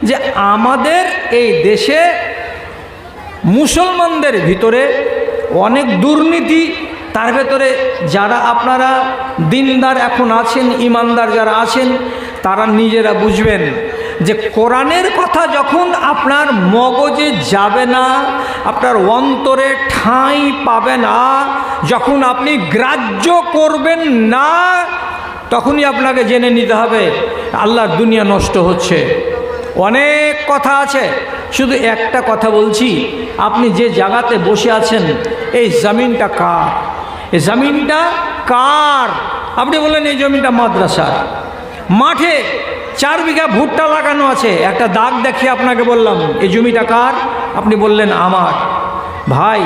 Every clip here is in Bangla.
যে আমাদের এই দেশে মুসলমানদের ভিতরে অনেক দুর্নীতি, তার ভেতরে যারা আপনারা দিনদার এখন আছেন, ইমানদার যারা আছেন, তারা নিজেরা বুঝবেন যে কোরআনের কথা যখন আপনার মগজে যাবে না, আপনার অন্তরে ঠাঁই পাবে না, যখন আপনি গ্রাহ্য করবেন না, তখনই আপনাকে জেনে নিতে হবে আল্লাহর দুনিয়া নষ্ট হচ্ছে। অনেক কথা আছে, শুধু একটা কথা বলছি, আপনি যে জায়গাতে বসে আছেন এই জমিনটা কার? এই জমিনটা কার? আপনি বললেন এই জমিনটা মাদ্রাসার। মাঠে 4 বিঘা ভুট্টা লাগানো আছে, একটা দাগ দেখিয়ে আপনাকে বললাম এই জমিটা কার? আপনি বললেন আমার। ভাই,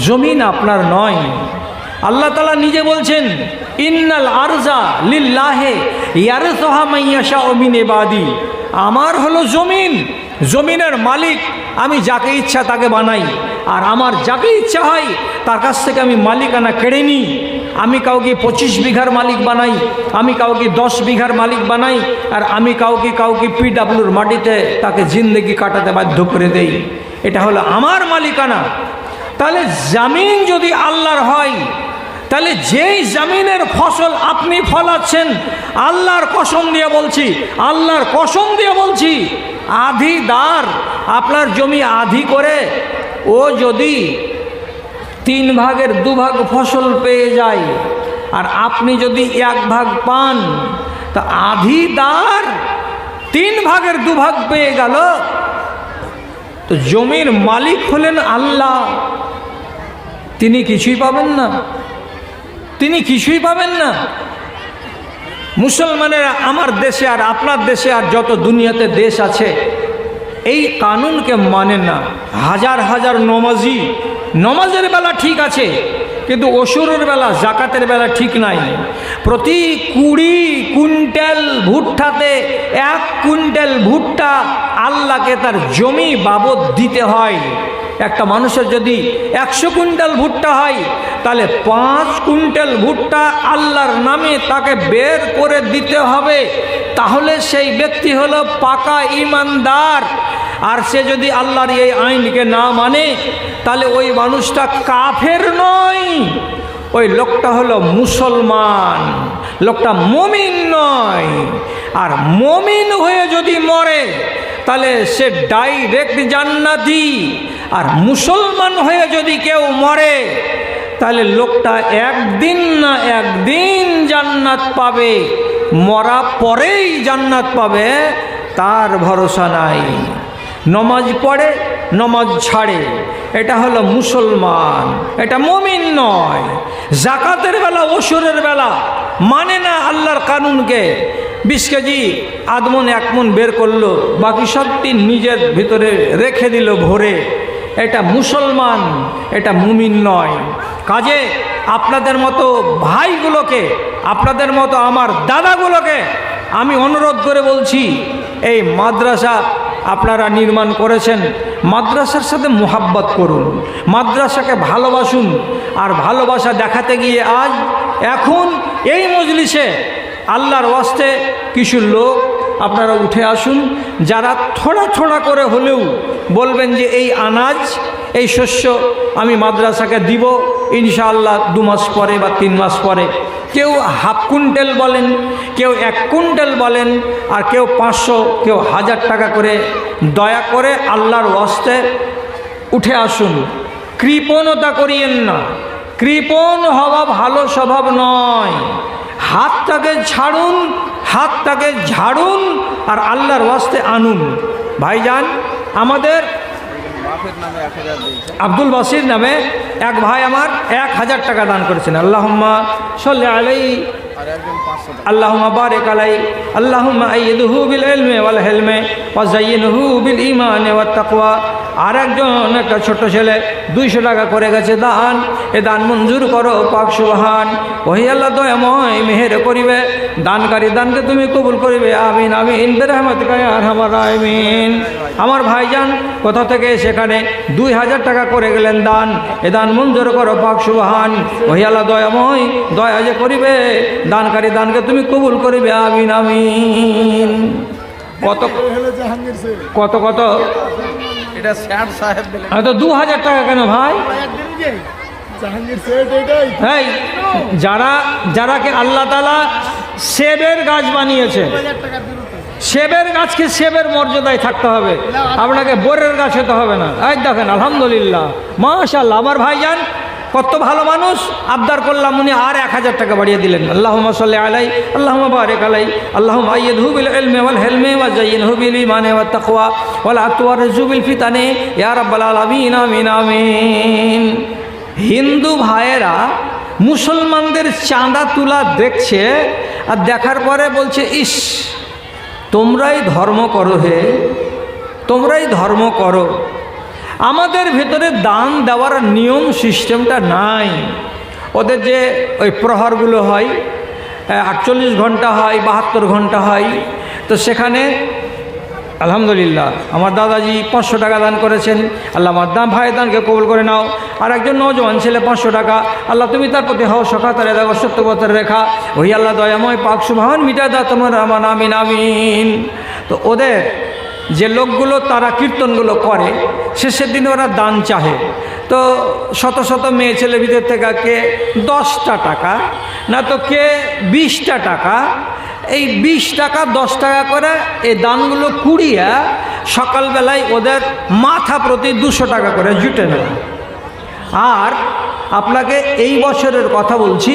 জমিন আপনার নয়। আল্লাহ তাআলা নিজে বলছেন ইন্নাল আরজা লিল্লাহি ইয়ারসুহা মান ইয়াশাউ মিন ইবাদি। আমার হলো জমিন, জমিনের মালিক আমি, যাকে ইচ্ছা তাকে বানাই, আর আমার যাকে ইচ্ছা হয় তার কাছ থেকে আমি মালিকানা কেড়ে নিই। আমি কাউকে 25 বিঘার মালিক বানাই, আমি কাউকে 10 বিঘার মালিক বানাই, আর আমি কাউকে পিডাব্লিউর মাটিতে তাকে জিন্দেগি কাটাতে বাধ্য করে দেই। এটা হলো আমার মালিকানা। তাহলে জমিন যদি আল্লাহর হয়, তাহলে যেই জমিনের ফসল আপনি ফলাচ্ছেন, আল্লাহর কসম দিয়ে বলছি, আল্লাহর কসম দিয়ে বলছি, আধিদার আপনার জমি আধি করে ও যদি 3 ভাগের 2 ভাগ ফসল পেয়ে যায়, আর আপনি যদি 1 ভাগ পান, তা আধিদার 3 ভাগের 2 ভাগ পেয়ে গেল। তো জমির মালিক হলেন আল্লাহ, তিনি কিছুই পাবেন না, তিনি কিছুই পাবেন না। মুসলমানেরা আমার দেশে আর আপনার দেশে আর যত দুনিয়াতে দেশ আছে এই কানুনকে মানে না। হাজার হাজার নমাজি, নমাজের বেলা ঠিক আছে, কিন্তু অসুরের বেলা, জাকাতের বেলা ঠিক নাই। প্রতি 20 কুইন্টাল ভুট্টাতে 1 কুইন্টাল ভুট্টা আল্লাহকে তার জমি বাবদ দিতে হয়। একটা মানুষের যদি 100 কুইন্টাল ভুট্টা হয়, তাহলে 5 কুইন্টাল ভুট্টা আল্লাহর নামে তাকে বের করে দিতে হবে। তাহলে সেই ব্যক্তি হলো পাকা ইমানদার। আর সে যদি আল্লাহর এই আইনকে না মানে, তাহলে ওই মানুষটা কাফের নয়, ওই লোকটা হলো মুসলমান, লোকটা মুমিন নয়। আর মুমিন হয়ে যদি মরে, তাহলে সে ডাইরেক্ট জান্নাতি। আর মুসলমান হয়ে যদি কেউ মরে, তাহলে লোকটা একদিন না একদিন জান্নাত পাবে, মরা পরেই জান্নাত পাবে তার ভরসা নাই। নমাজ পড়ে, নমাজ ছাড়ে, এটা হলো মুসলমান, এটা মুমিন নয়। জাকাতের বেলা, ওসুরের বেলা মানে না আল্লাহর কানুনকে। 20 কেজি আদমন 1 মণ বের করলো, বাকি সবটি নিজের ভিতরে রেখে দিল ভরে, এটা মুসলমান, এটা মুমিন নয়। কাজে আপনাদের মতো ভাইগুলোকে, আপনাদের মতো আমার দাদাগুলোকে আমি অনুরোধ করে বলছি, এই মাদ্রাসা আপনারা নির্মাণ করেছেন, মাদ্রাসার সাথে মোহাব্বত করুন, মাদ্রাসাকে ভালোবাসুন। আর ভালোবাসা দেখাতে গিয়ে আজ এখন এই মজলিসে আল্লাহর ওয়াস্তে কিছু লোক আপনারা উঠে আসুন, যারা থোড়া থোড়া করে হলেও বলবেন যে এই আনাজ, এই শস্য আমি মাদ্রাসাকে দিব ইনশাআল্লাহ 2 মাস পরে বা 3 মাস পরে। কেউ 1/2 কুইন্টাল বলেন, কেউ 1 কুইন্টাল বলেন, আর কেউ 500, কেউ 1000 টাকা করে। দয়া করে আল্লাহর ওয়াস্তে উঠে আসুন, কৃপণতা করিয়েন না। কৃপণ হওয়া ভালো স্বভাব নয়। হাতটাকে ছাড়ুন, হাতটাকে ঝাড়ুন, আর আল্লাহর ওয়াস্তে আনুন। ভাইজান, আমাদের আব্দুল বাসির নামে এক ভাই আমার 1000 টাকা দান করেছেন। আল্লাহুম্মা সাল্লি আলাইহি, আল্লাহুম্মা বারিক আলাইহি, আল্লাহুম্মা আইয়িদহু বিল ইলমি ওয়াল হিলমি ওয়া যায়্যিনহু বিল ঈমানি ওয়াত তাকওয়া। আর একজন, একটা ছোট ছেলে 200 টাকা করে গেছে দান। এ দান মঞ্জুর করো পাক সুবহান। ওহি আল্লাহ দয়াময় মেহের করিবে, দানকারী দানকে তুমি কবুল করিবে। আমিন আমিন বিরহমাতিকা ইয়া আরহামার রাহিমিন। আমার ভাইজান কোথা থেকে সেখানে 2000 টাকা করে গেলেন দান। এ দান মঞ্জুর করো পাক সুবহান। ওহি আল্লাহ দয়াময় দয়া যে করিবে, দানকারী দানকে তুমি কবুল করিবে। আমিন আমিন। কত কত কত? এটা স্যার সাহেব বলে হয়তো 2000 টাকা কেন ভাই? এই যারা যারাকে আল্লাহ তাআলা সেবের গাছ বানিয়েছে, সেবের গাছকে সেবের মর্যাদায় থাকতে হবে, আপনাকে বোরের গাছ হতে হবে না। এই দেখেন আলহামদুলিল্লাহ মাশাআল্লাহ, আমার ভাইজান কত ভালো মানুষ, আবদার করলাম উনি আর 1000 টাকা বাড়িয়ে দিলেন। আল্লাহুম্মা সাল্লি আলাই, আল্লাহুম্মা বারিক আলাই, আল্লাহুম্মা আইয়িদহু বিল ইলমি ওয়াল হিলমি ওয়া যায়্যিনহু বিল ঈমানি ওয়াত তাকওয়া ওয়া লা তুওয়াররিজু বিল ফিতানি ইয়া রাব্বাল আলামিন আমিন আমিন। হিন্দু ভাইয়েরা মুসলমানদের চাঁদা তোলা দেখছে, আর দেখার পরে বলছে ইস তোমরাই ধর্ম করো, হে তোমরাই ধর্ম করো। আমাদের ভেতরে দান দেওয়ার নিয়ম সিস্টেমটা নাই। ওদের যে ওই প্রহরগুলো হয়, 48 ঘন্টা হয়, 72 ঘন্টা হয়, তো সেখানে আলহামদুলিল্লাহ আমার দাদাজি 500 টাকা দান করেছেন, আল্লাহ আমার ভাই দানকে কবুল করে নাও। আর একজন নওজওয়ান ছেলে 500 টাকা, আল্লাহ তুমি তার প্রতি হও সকাতারে দেখো সত্যবতের রেখা, ওই আল্লাহ দয়াময় পাক সুবহান মিটা দাও তোমার আমান আমিন আমিন। তো ওদের যে লোকগুলো তারা কীর্তনগুলো করে, শেষের দিনে ওরা দান চাহে, তো শত শত মেয়ে ছেলে ভিতর থেকে কে 10টা টাকা না তো কে 20টা টাকা, এই 20 টাকা 10 টাকা করে এই দানগুলো কুড়িয়ে সকালবেলায় ওদের মাথা প্রতি 200 টাকা করে জুটে নেয়। আর আপনাকে এই বছরের কথা বলছি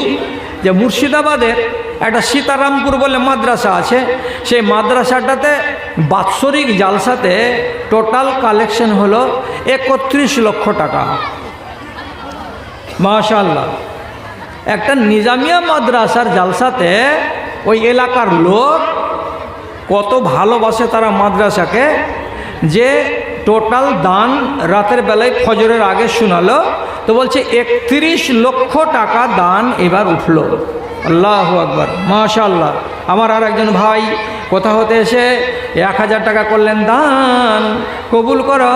যে মুর্শিদাবাদের একটা সীতারামপুর বলে মাদ্রাসা আছে, সেই মাদ্রাসাটাতে বাৎসরিক জালসাতে টোটাল কালেকশন হলো 31 লক্ষ টাকা। মাশাআল্লাহ, একটা নিজামিয়া মাদ্রাসার জালসাতে ওই এলাকার লোক কত ভালোবাসে তারা মাদ্রাসাকে, যে টোটাল দান রাতের বেলায় ফজরের আগে শোনালো, তো বলছে 31 লক্ষ টাকা দান এবার উঠলো। আল্লাহু আকবার মাশাআল্লাহ। আমার আর একজন ভাই কোথা হতে এসে 1000 টাকা করলেন দান, কবুল করো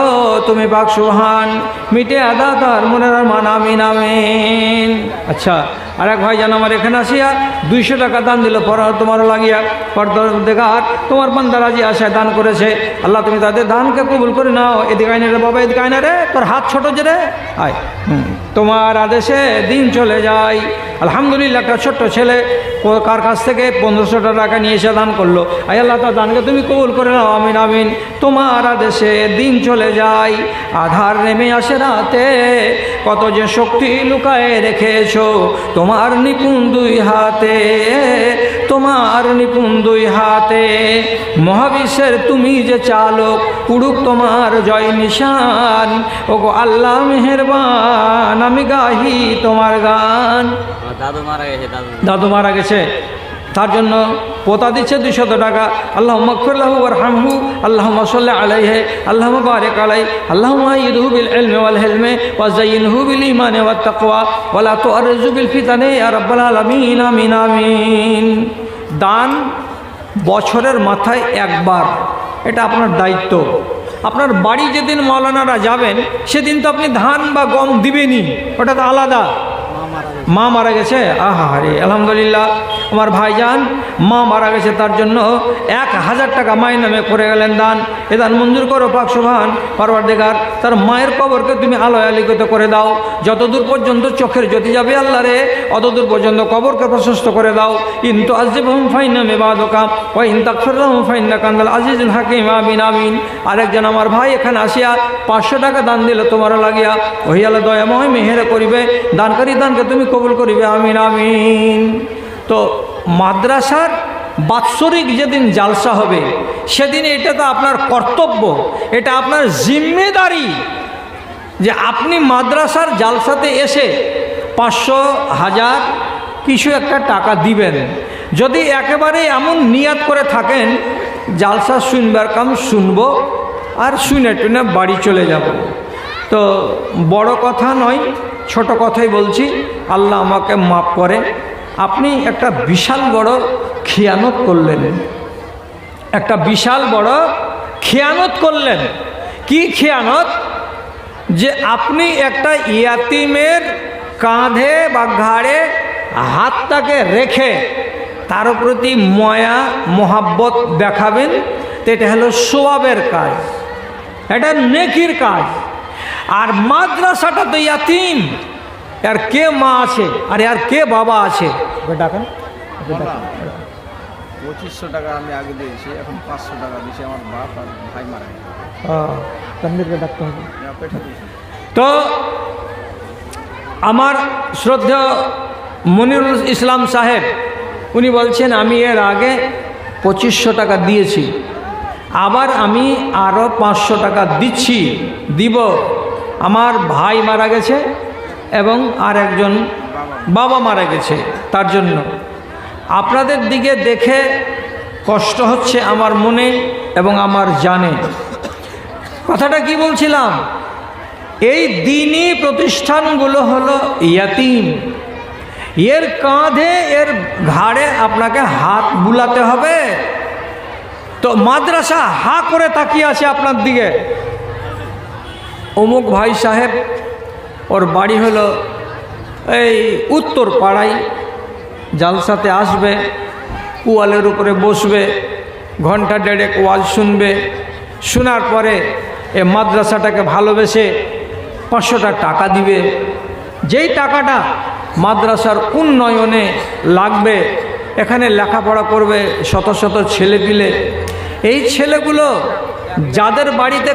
তুমি পাক সুবহান, মিটে আদা তার মনের মান আমিন আমিন। আচ্ছা, আর এক ভাই জান আমার এখানে আসিয়া 200 টাকা দান দিল, পর তোমার লাগিয়া পরদেগার তোমার বান্দারাজি আশায় দান করেছে, আল্লাহ তুমি তাদের দানকে কবুল করে নাও। এদিকে আইনা রে বাবা, এদিকে আইনা রে, তোর হাত ছোট যে রে, আয় তোমার আদেশে দিন চলে যায়। আলহামদুলিল্লাহ, একটা ছোট্ট ছেলে কার কাছ থেকে 1500 টাকা নিয়ে এসে দান করলো, আই আল্লাহ তার দানকে তুমি কবুল করে নাও আমিন আমিন। তোমার আদেশে দিন চলে যায়, আধার নেমে আসে রাতে, কত যে শক্তি লুকায়ে রেখেছো তোমার নিপুণ 2 হাতে, তোমার নিপুণ 2 হাতে। মহাবিশ্বের তুমি যে চালক, উড়ুক তোমার জয় নিশান, ওগো আল্লাহ মেহেরবান, আমি গাহি তোমার গান। দাদু মারা গেছে, তার জন্য পোতা দিচ্ছে 200 টাকা। আল্লাহুম্মা গফির লাহু ওয়ারহামহু, আল্লাহুম্মা সাল্লি আলাইহি, আল্লাহুম্মা বারিক আলাইহি, আল্লাহুম্মা আইয়িদহু বিল ইলমি ওয়াল হিলমি ওয়া যায়্যিনহু বিল ঈমানি ওয়াত তাকওয়া ওয়া লা তুআররিজু বিল ফিতানি ইয়া রাব্বাল আলামিন আমিন আমিন। দান বছরের মাথায় একবার, এটা আপনার দায়িত্ব। আপনার বাড়ি যেদিন মাওলানারা যাবেন সেদিন তো আপনি ধান বা গম দিবেনই, ওটা তো আলাদা। মা মারা গেছে, আহা রে আলহামদুলিল্লাহ, আমার ভাইজান মা মারা গেছে, তার জন্য 1000 টাকা মায়ের নামে করে গেলেন দান। এ দান মঞ্জুর করো পাক সুবহান পরওয়ারদিগার, তার মায়ের কবরকে তুমি আলোয় আলোকিত করে দাও, যতদূর পর্যন্ত চোখের জ্যোতি যাবে আল্লাহ রে, অতদূর পর্যন্ত কবরকে প্রশস্ত করে দাও। ইনতু আযিবহুম ফাইন্না ইবাদুকা ওয়া ইন তাগফির লাহুম ফাইন্নাকা আনতাল আজিজুল হাকীম আমিন আমিন। আরেকজন আমার ভাই এখানে আসিয়া 500 টাকা দান দিল তোমার লাগিয়া, ওই আল্লাহ দয়াময় মেহের করিবে, দানকারী দানকে তুমি কবুল করিবে আমিন আমিন। তো মাদ্রাসার বাৎসরিক যেদিন জালসা হবে সেদিন এটা তো আপনার কর্তব্য, এটা আপনার জিম্মেদারি যে আপনি মাদ্রাসার জালসাতে এসে 500, 1000 কিছু একটা টাকা দিবেন। যদি একেবারে এমন নিয়াত করে থাকেন জালসা শুনবার কাম শুনবো আর শুনে টুনে বাড়ি চলে যাব, তো বড় কথা নয়, ছোট কথাই বলছি, আল্লাহ আমাকে মাফ করে। আপনি একটা বিশাল বড় খিয়ানত করলেন, একটা বিশাল বড় খিয়ানত করলেন। কি খিয়ানত? যে আপনি একটা ইয়াতিমের কাঁধে বা ঘাড়ে হাতটাকে রেখে তার প্রতি মায়া মোহাব্বত দেখাবেন, তো এটা হলো সোয়াবের কাজ, এটা নেকির কাজ। আর মাদ্রাসাটা তো ইয়াতিম, আর কে মা আছে আর আর কে বাবা আছে? ডাকেন। 2500 টাকা আমি আগে দিয়েছি, এখন 500 টাকা দিয়েছি। আমার বাপ আর ভাই মারা গেছে। তাদেরকে ডাকতে হবে। পেঠা দিয়েছি। তো আমার শ্রদ্ধেয় মনিরুল ইসলাম সাহেব উনি বলছেন আমি এর আগে 2500 টাকা দিয়েছি, আবার আমি আরও 500 টাকা দিব। আমার ভাই মারা গেছে এবং আর একজন বাবা মারা গেছে, তার জন্য আপনাদের দিকে দেখে কষ্ট হচ্ছে আমার মনে এবং আমার জানে। কথাটা কি বলছিলাম, এই দ্বীনি প্রতিষ্ঠানগুলো হলো ইয়াতিম, এর কাঁধে এর ঘাড়ে আপনাকে হাত বুলাতে হবে। তো মাদ্রাসা হা করে তাকিয়ে আছে আপনার দিকে। অমুক ভাই সাহেব, ওর বাড়ি হলো এই উত্তর পাড়ায়, জালসাতে আসবে, ওয়ালের উপরে বসবে, ঘন্টা দেড়েক ওয়াজ শুনবে, শোনার পরে এ মাদ্রাসাটাকে ভালোবেসে 500 টাকা দিবে। যেই টাকাটা মাদ্রাসার উন্নয়নে লাগবে, এখানে লেখাপড়া করবে শত শত ছেলেপিলে। এই ছেলেগুলো যাদের বাড়িতে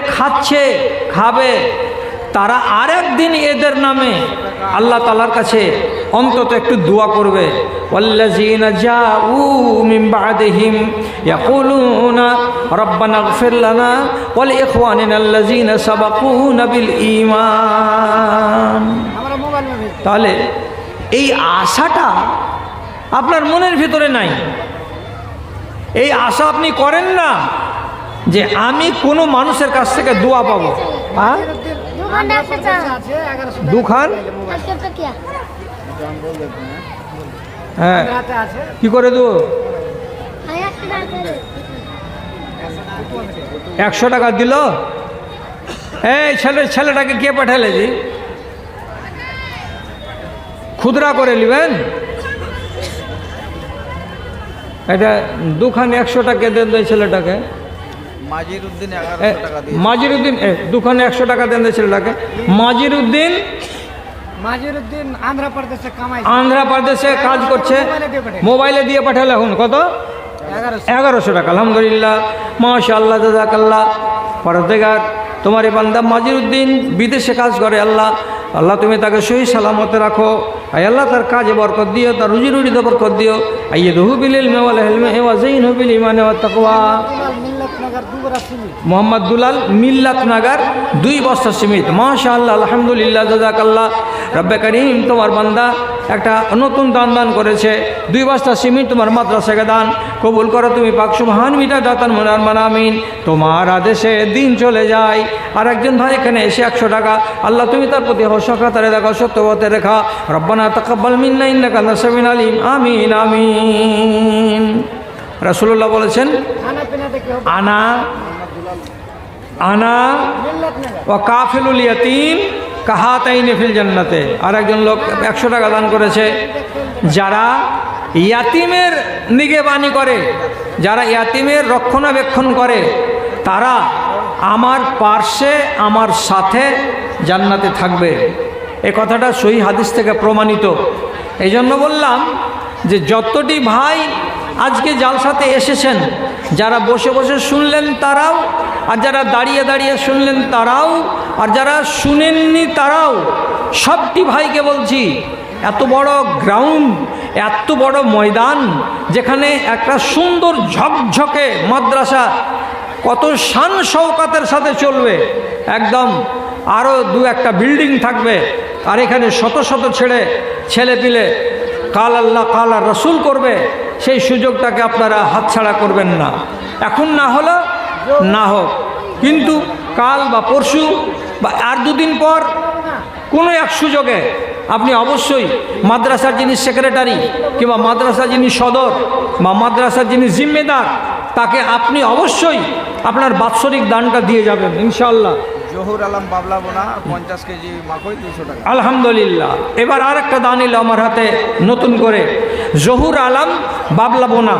খাবে, তারা আরেক দিন এদের নামে আল্লাহ তাআলার কাছে অন্তত একটু দোয়া করবে। ওয়াল্লাযীনা জাউ মিন বা'দিহিম ইয়াকুলুনা রাব্বানা ইগফির লানা ওয়া লিইখওয়ানিনা আল্লাযীনা সাবাকুনা বিল ঈমান। তাহলে এই আশাটা আপনার মনের ভিতরে নাই, এই আশা আপনি করেন না যে আমি কোনো মানুষের কাছ থেকে দোয়া পাবো। দুখান হ্যাঁ কি করে দেবো? 100 টাকা দিল। এই ছেলেটাকে কে পাঠালে জি? খুদরা করে নেবেন। এটা দুখান 100 টাকা দেন ছেলেটাকে। মাজিরউদ্দিন 1100 টাকা দিয়ে। মাজিরউদ্দিন দুখানে 100 টাকা দেন ছেলেটাকে। মাজিরউদ্দিন আন্ধ্রপ্রদেশে কাজ করছে, মোবাইলে দিয়ে পাঠালে। এখন কত? 1100 টাকা। আলহামদুলিল্লাহ, মাশাআল্লাহ, জাযাকাল্লাহ। পরদেগার তোমার এই বান্দা মাজিরউদ্দিন বিদেশে কাজ করে। আল্লাহ তুমি তাকে সহি সালামতে রাখো। আল্লাহ তার কাজে বরকত দিও, তার রুজি রুটিতে বরকত দিও। আইয়্যিদহু বিল ইলমি ওয়াল হিলমি ওয়া যাইনহু বিল ঈমানি ওয়াত তাকওয়া। মোহাম্মদ দুলাল মিল্লাত নাগার 2 বস্তা সিমেন্ট। মাশাআল্লাহ, আলহামদুলিল্লাহ, জাযাকাল্লাহ। রব্বে করিম তোমার বান্দা একটা নতুন দান করেছে, 2 বস্তা সিমেন্ট তোমার মাদ্রাসাকে দান কবুল করো তুমি পাক। সুবহান মিটা দাতান মুনার মানামিন। তোমার আদেশে দিন চলে যায়। আর একজন ভাই এখানে এসে 100 টাকা, আল্লাহ তুমি তার প্রতি হসকাতারে দেখো, সত্যবতে রেখা। রব্বানা তাকাব্বাল মিন্না ইন্নাকা আনতাস সামিউল আলিম। আমিন আমিন। রাসূলুল্লাহ বলেছেন আনা ওয়া কাফিলুল ইয়াতীম কাহাতাইনি ফিল জান্নাতে। আর একজন লোক 100 টাকা দান করেছে। যারা ইয়াতিমের নিগেবানি করে, যারা ইয়াতিমের রক্ষণাবেক্ষণ করে, তারা আমার পার্শ্বে আমার সাথে জান্নাতে থাকবে। এ কথাটা সহিহ হাদিস থেকে প্রমাণিত। এই জন্য বললাম যে যতটি ভাই আজকে জালসাতে এসেছেন, যারা বসে বসে শুনলেন তারাও, আর যারা দাঁড়িয়ে দাঁড়িয়ে শুনলেন তারাও, আর যারা শুনেননি তারাও, সবটি ভাইকে বলছি, এত বড় গ্রাউন্ড, এত বড় ময়দান, যেখানে একটা সুন্দর ঝকঝকে মাদ্রাসা কত শান শৌকাতের সাথে চলবে, একদম আরও 2-1টা বিল্ডিং থাকবে, আর এখানে শত শত ছেলেপিলে কাল আল্লাহ কাল আর রসুল করবে, সেই সুযোগটাকে আপনারা হাতছাড়া করবেন না। এখন না হলো না হোক, কিন্তু কাল বা পরশু বা আর 2 দিন পর কোনো এক সুযোগে আপনি অবশ্যই মাদ্রাসার যিনি সেক্রেটারি কিংবা মাদ্রাসার যিনি সদর বা মাদ্রাসার যিনি জিম্মেদার, তাকে আপনি অবশ্যই আপনার বাৎসরিক দানটা দিয়ে যাবেন ইনশাআল্লাহ। জহুর আলম বাবলা বোনা 50 কেজি মাকই 200 টাকা। আলহামদুলিল্লাহ। এবার আর একটা দান এলো আমার হাতে নতুন করে, জহুর আলম বাবলা বোনা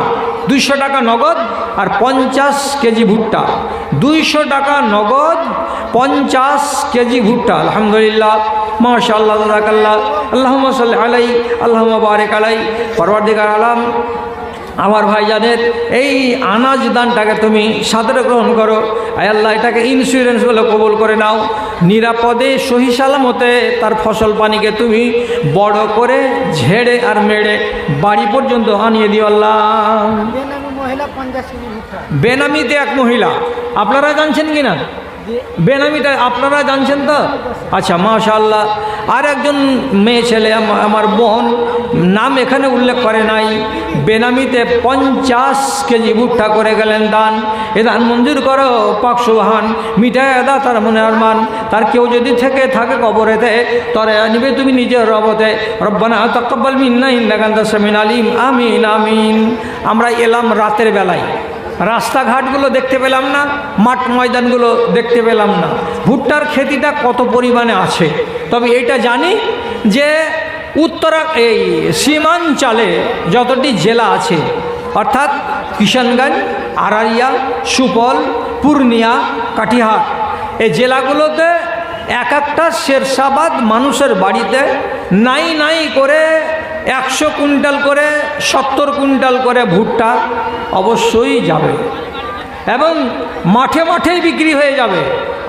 200 টাকা নগদ আর 50 কেজি ভুট্টা। 200 টাকা নগদ, 50 কেজি ভুট্টা। আলহামদুলিল্লাহ, মাশাআল্লাহ, জাযাকাল্লাহ, আল্লাহুম্মা সাল্লি আলাইহি, আল্লাহুম্মা বারিক আলাইহি। পরওয়ারদিগার আলম, আমার ভাইজানের এই আনাজ দানটাকে তুমি সাদরে গ্রহণ করো। আয় আল্লাহ, এটাকে ইন্স্যুরেন্স বলে কবুল করে নাও। নিরাপদে সহি সালামতে তার ফসল পানিকে তুমি বড় করে ঝেড়ে আর মেড়ে বাড়ি পর্যন্ত আনিয়ে দিও আল্লাহ। বেনামিতে এক মহিলা, আপনারা জানছেন কি না বেনামিটা? আপনারা জানছেন তো? আচ্ছা, মাশাআল্লাহ। আর একজন মেয়ে ছেলে, আমার বোন, নাম এখানে উল্লেখ করে নাই, বেনামিতে 50 কেজি ভুট্টা করে গেলেন দান। এ দান মঞ্জুর করো পাক সুবহান, মিটায় আদা তার মনে আরমান। তার কেউ যদি থেকে থাকে কবরেতে, তরে নিবে তুমি নিজের রবতে। রব্বানা তাকাব্বাল মিন্না ইন্নাকা আনতাস সামিউল আলিম। আমিন আমিন। আমরা এলাম রাতের বেলায়, রাস্তাঘাটগুলো দেখতে পেলাম না, মাঠ ময়দানগুলো দেখতে পেলাম না, ভুট্টার খেতিটা কত পরিমাণে আছে। তবে এটা জানি যে এই সীমাঞ্চলে যতটি জেলা আছে, অর্থাৎ কিষানগঞ্জ, আরারিয়া, সুপল, পূর্ণিয়া, কাটিহার, এই জেলাগুলোতে এক একটা শেরশাবাদ মানুষের বাড়িতে নাই নাই করে 100 কুইন্টাল করে, 70 কুইন্টাল করে ভুট্টা অবশ্যই যাবে এবং মাঠে মাঠেই বিক্রি হয়ে যাবে।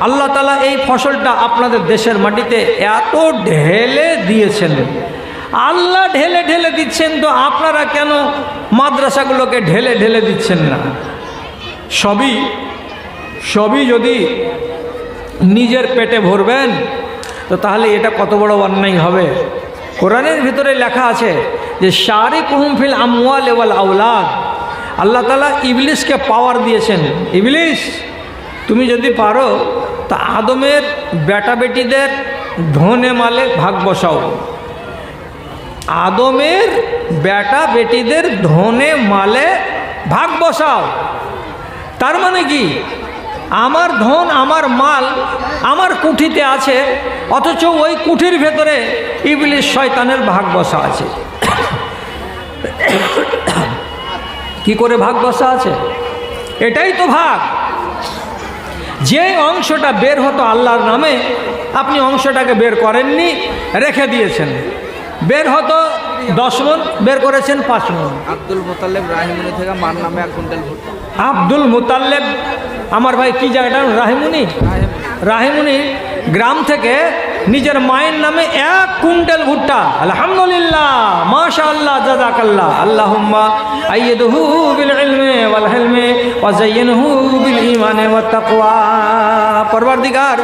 আল্লাহ তাআলা এই ফসলটা আপনাদের দেশের মাটিতে এত ঢেলে দিয়েছেন, আল্লাহ ঢেলে ঢেলে দিচ্ছেন, তো আপনারা কেন মাদ্রাসাগুলোকে ঢেলে ঢেলে দিচ্ছেন না? সবই যদি নিজের পেটে ভরবেন, তো তাহলে এটা কত বড় অন্যায় হবে। কোরআনের ভিতরে লেখা আছে যে শারিকুহুম ফিল আমওয়াল ওয়াল আওলাদ। আল্লাহ তাআলা ইবলিসকে পাওয়ার দিয়েছেন। ইবলিস, তুমি যদি পারো তা আদমের বেটা বেটিদের ধনে মালে ভাগ বসাও। আদমের বেটা বেটিদের ধনে মালে ভাগ বসাও। তার মানে কি? আমার ধন, আমার মাল আমার কুঠিতে আছে, অথচ ওই কুঠির ভেতরে ইবলিস শয়তানের ভাগ বসা আছে। কি করে ভাগ বসা আছে? এটাই তো ভাগ। যে অংশটা বের হতো আল্লাহর নামে, আপনি অংশটাকে বের করেননি, রেখে দিয়েছেন। বের হতো 10 মণ, বের করেছেন 5 মণ। আব্দুল মুতাল্লিব রাহিমুনি থেকে মার নামে 1 কুইন্টাল ভুট্টা। আব্দুল মুতাল্লিব, আমার ভাই কি জায়গাটা? রাহিমুনি। রাহিমুনি গ্রাম থেকে নিজের মায়ের নামে 1 কুইন্টাল ভুট্টা। আলহামদুলিল্লাহ, মাশাআল্লাহ, জাযাকাল্লাহ। আল্লাহুম্মা আইয়িদহু বিল ইলমি ওয়াল হিলমি ওয়া যায়্যিনহু বিল ঈমানি ওয়াত তাকওয়া। পরওয়ারদিগার,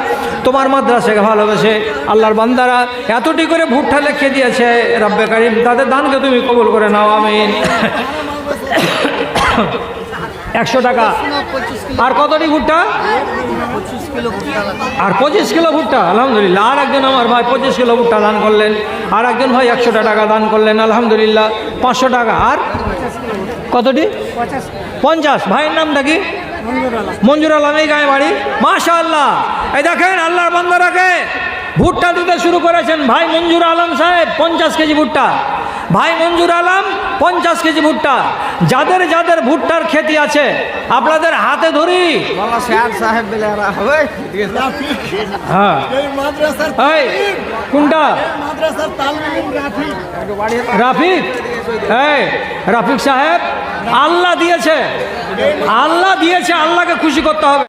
তোমার মাদ্রাসাকে ভালোবেসে আল্লাহর বান্দারা এতটি করে ভুট্টা লিখে দিয়েছে, রব্বে কারীম তাদের দানকে তুমি কবুল করে নাও, আমিন। 100 টাকা। আর কতটি ভুট্টা? আর 25 কিলো ভুট্টা। আলহামদুলিল্লাহ। আর একজন আমার ভাই 25 কিলো ভুট্টা দান করলেন। আর একজন ভাই 100 টাকা দান করলেন। আলহামদুলিল্লাহ। 500 টাকা। আর কতটি? 50। ভাইয়ের নামটা কি? মঞ্জুর আলম। এই গায়ে বাড়ি। মাশাআল্লাহ। এই দেখেন আল্লাহর বান্দারাকে ভুট্টা দিতে শুরু করেছেন ভাই মঞ্জুর আলম সাহেব। 50 কেজি ভুট্টা। ভাই মঞ্জুর আলম 50 কেজি ভুট্টা। যাদের যাদের ভুট্টার খেতি আছে আপনাদের হাতে ধরি। হ্যাঁ, কোনটা? রাফিক। রাফিক সাহেব, আল্লাহ দিয়েছে, আল্লাহ দিয়েছে, আল্লাহকে খুশি করতে হবে।